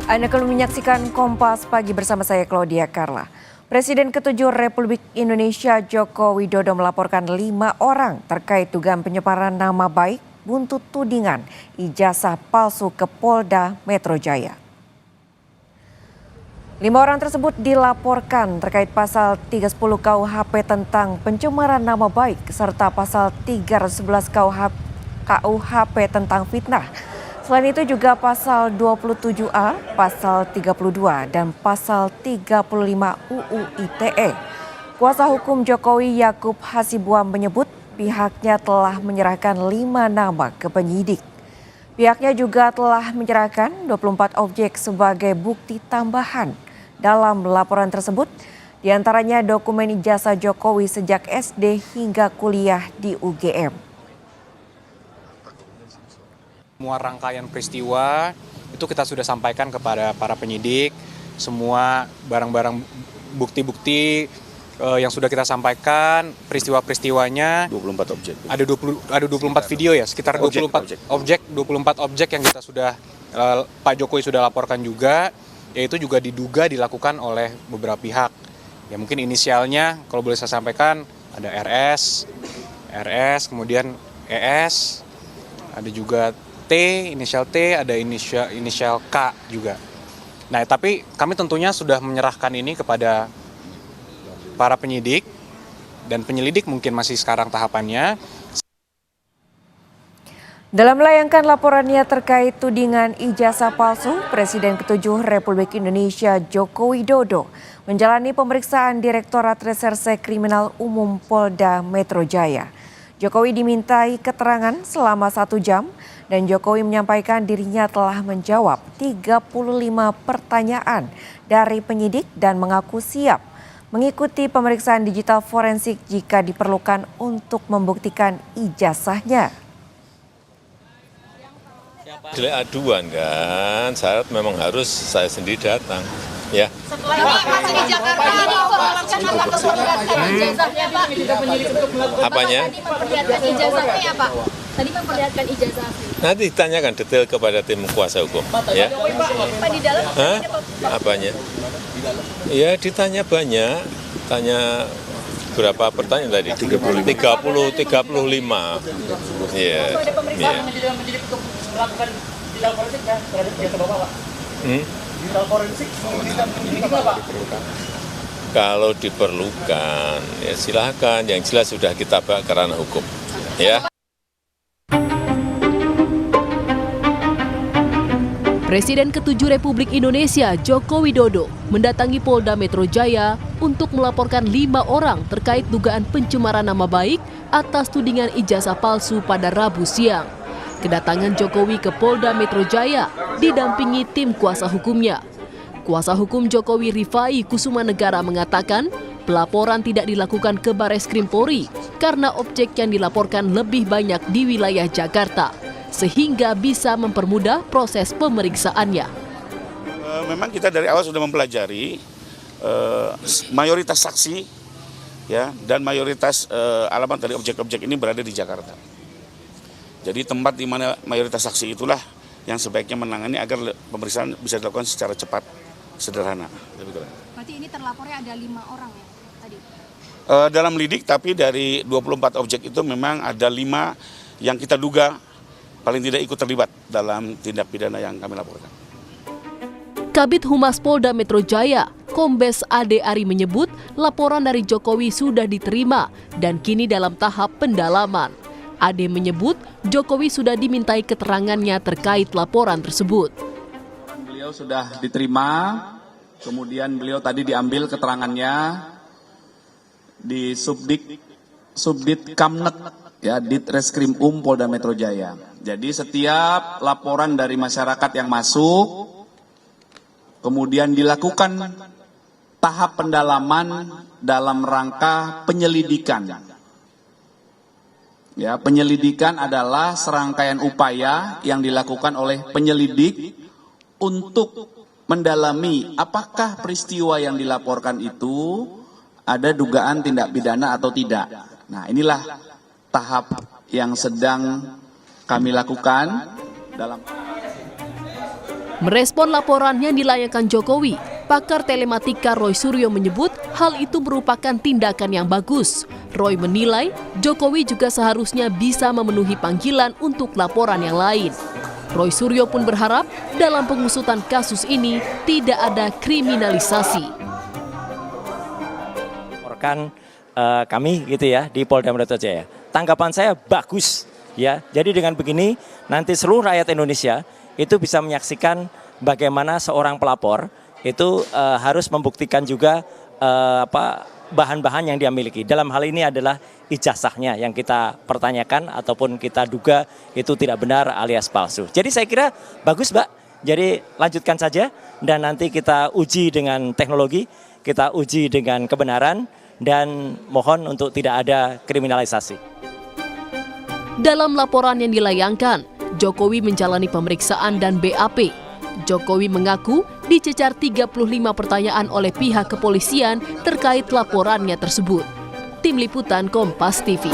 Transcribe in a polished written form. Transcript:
Anda akan menyaksikan Kompas Pagi bersama saya Claudia Carla. Presiden ke-7 Republik Indonesia Joko Widodo melaporkan 5 orang terkait dugaan penyebaran nama baik buntut tudingan ijazah palsu ke Polda Metro Jaya. 5 orang tersebut dilaporkan terkait pasal 310 KUHP tentang pencemaran nama baik serta pasal 311 KUHP tentang fitnah. Selain itu juga pasal 27A, pasal 32, dan pasal 35 UU ITE. Kuasa hukum Jokowi Yakub Hasibuan menyebut pihaknya telah menyerahkan 5 nama ke penyidik. Pihaknya juga telah menyerahkan 24 objek sebagai bukti tambahan. Dalam laporan tersebut, diantaranya dokumen ijazah Jokowi sejak SD hingga kuliah di UGM. Semua rangkaian peristiwa itu kita sudah sampaikan kepada para penyidik, semua barang-barang bukti-bukti yang sudah kita sampaikan, peristiwa-peristiwanya 24 objek. Ada 24 video ya, sekitar 24 objek yang kita sudah Pak Jokowi sudah laporkan juga, yaitu juga diduga dilakukan oleh beberapa pihak. Ya mungkin inisialnya kalau boleh saya sampaikan ada RS, kemudian ES, ada juga T, inisial T, ada inisial K juga. Nah, tapi kami tentunya sudah menyerahkan ini kepada para penyidik dan penyelidik mungkin masih sekarang tahapannya. Dalam melayangkan laporannya terkait tudingan ijazah palsu, Presiden ke-7 Republik Indonesia Joko Widodo menjalani pemeriksaan Direktorat Reserse Kriminal Umum Polda Metro Jaya. Jokowi dimintai keterangan selama 1 jam dan Jokowi menyampaikan dirinya telah menjawab 35 pertanyaan dari penyidik dan mengaku siap mengikuti pemeriksaan digital forensik jika diperlukan untuk membuktikan ijazahnya. Delik aduan kan, syarat memang harus saya sendiri datang. Ya. Setelah masih di Jakarta ini informasikan akan memperlihatkan ijazahnya Pak. Apanya? Memperlihatkan ijazahnya Pak. Tadi memperlihatkan ijazah. Nanti ditanyakan detail kepada tim kuasa hukum. Ya. Pak di dalam. Hah? Apanya? Ya ditanya banyak. Tanya berapa pertanyaan tadi? 35. Iya. Ada pemeriksaan menjadi untuk melakukan digital forensik ya terhadap ijazah Bapak, Pak. Digital forensik Pak. Kalau diperlukan, ya silakan. Yang jelas sudah kita bawa ke ranah hukum. Ya. Presiden ke-7 Republik Indonesia Joko Widodo mendatangi Polda Metro Jaya untuk melaporkan 5 orang terkait dugaan pencemaran nama baik atas tudingan ijazah palsu pada Rabu siang. Kedatangan Jokowi ke Polda Metro Jaya didampingi tim kuasa hukumnya. Kuasa hukum Jokowi Rifai Kusumanegara mengatakan pelaporan tidak dilakukan ke Bareskrim Polri karena objek yang dilaporkan lebih banyak di wilayah Jakarta, sehingga bisa mempermudah proses pemeriksaannya. Memang kita dari awal sudah mempelajari mayoritas saksi ya dan mayoritas alamat dari objek-objek ini berada di Jakarta. Jadi tempat di mana mayoritas saksi itulah yang sebaiknya menangani agar pemeriksaan bisa dilakukan secara cepat, sederhana. Berarti ini terlapornya ada 5 orang ya tadi? Dalam lidik, tapi dari 24 objek itu memang ada 5 yang kita duga paling tidak ikut terlibat dalam tindak pidana yang kami laporkan. Kabid Humas Polda Metro Jaya, Kombes Ade Ari menyebut laporan dari Jokowi sudah diterima dan kini dalam tahap pendalaman. Ade menyebut Jokowi sudah dimintai keterangannya terkait laporan tersebut. Beliau sudah diterima, kemudian beliau tadi diambil keterangannya di Subdit Kamnet, ya, Ditreskrim Polda Metro Jaya. Jadi setiap laporan dari masyarakat yang masuk, kemudian dilakukan tahap pendalaman dalam rangka penyelidikan. Ya, penyelidikan adalah serangkaian upaya yang dilakukan oleh penyelidik untuk mendalami apakah peristiwa yang dilaporkan itu ada dugaan tindak pidana atau tidak. Nah, inilah tahap yang sedang kami lakukan dalam Merespon laporan yang dilayangkan Jokowi, pakar telematika Roy Suryo menyebut hal itu merupakan tindakan yang bagus. Roy menilai Jokowi juga seharusnya bisa memenuhi panggilan untuk laporan yang lain. Roy Suryo pun berharap dalam pengusutan kasus ini tidak ada kriminalisasi. Rekan kami gitu ya di Polda Metro Jaya. Tanggapan saya bagus ya. Jadi dengan begini nanti seluruh rakyat Indonesia itu bisa menyaksikan bagaimana seorang pelapor itu harus membuktikan juga bahan-bahan yang dia miliki. Dalam hal ini adalah ijazahnya yang kita pertanyakan ataupun kita duga itu tidak benar alias palsu. Jadi saya kira bagus, Mbak. Jadi lanjutkan saja dan nanti kita uji dengan teknologi, kita uji dengan kebenaran dan mohon untuk tidak ada kriminalisasi. Dalam laporan yang dilayangkan, Jokowi menjalani pemeriksaan dan BAP. Jokowi mengaku dicecar 35 pertanyaan oleh pihak kepolisian terkait laporannya tersebut. Tim Liputan Kompas TV.